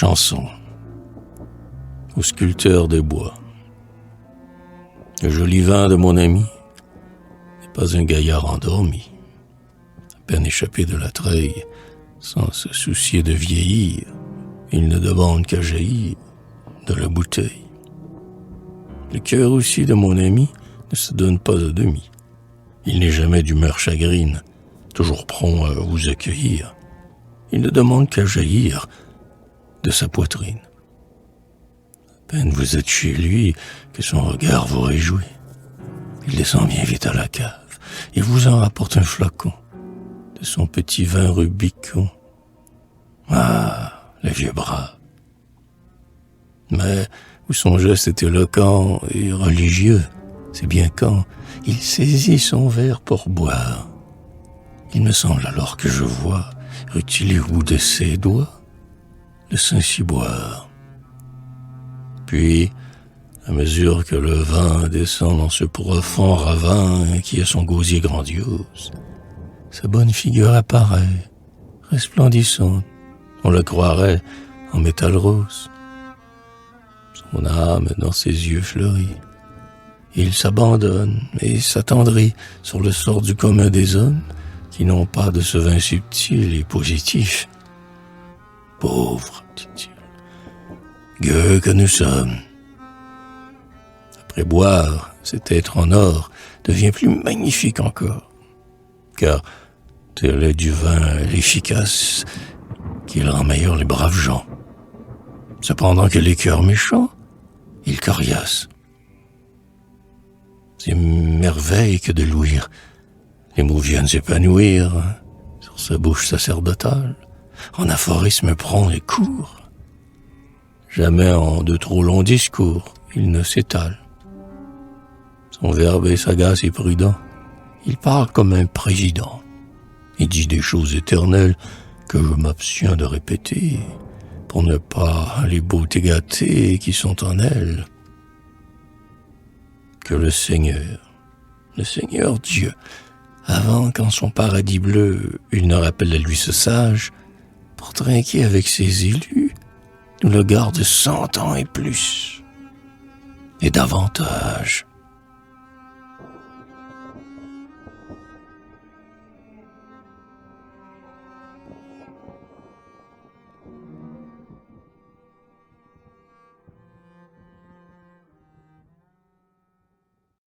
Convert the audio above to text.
Chanson au sculpteur des bois. Le joli vin de mon ami n'est pas un gaillard endormi, à peine échappé de la treille, sans se soucier de vieillir. Il ne demande qu'à jaillir de la bouteille. Le cœur aussi de mon ami ne se donne pas à demi. Il n'est jamais d'humeur chagrine, toujours prompt à vous accueillir. Il ne demande qu'à jaillir de sa poitrine. À peine vous êtes chez lui que son regard vous réjouit. Il descend bien vite à la cave et vous en rapporte un flacon de son petit vin Rubicon. Ah, le vieux brave. Mais où son geste est éloquent et religieux, c'est bien quand il saisit son verre pour boire. Il me semble alors que je vois rutiler au bout de ses doigts le Saint-Ciboire. Puis, à mesure que le vin descend dans ce profond ravin qui est son gosier grandiose, sa bonne figure apparaît, resplendissante, on le croirait en métal rose. Son âme dans ses yeux fleuris. Il s'abandonne et s'attendrit sur le sort du commun des hommes qui n'ont pas de ce vin subtil et positif. Pauvre, dit-il, gueux que nous sommes. Après boire, cet être en or devient plus magnifique encore, car tel est du vin l'efficace qu'il rend meilleur les braves gens. Cependant que les cœurs méchants, il coriace. C'est merveille que de l'ouïr. Les mots viennent s'épanouir sur sa bouche sacerdotale, en aphorismes prompts et courts. Jamais en de trop longs discours, il ne s'étale. Son verbe est sagace et prudent. Il parle comme un président. Il dit des choses éternelles que je m'abstiens de répéter, pour ne pas les beautés gâtées qui sont en elle. Que le Seigneur Dieu, avant qu'en son paradis bleu, il ne rappelle à lui ce sage, pour trinquer avec ses élus, nous le garde 100 ans et plus, et davantage.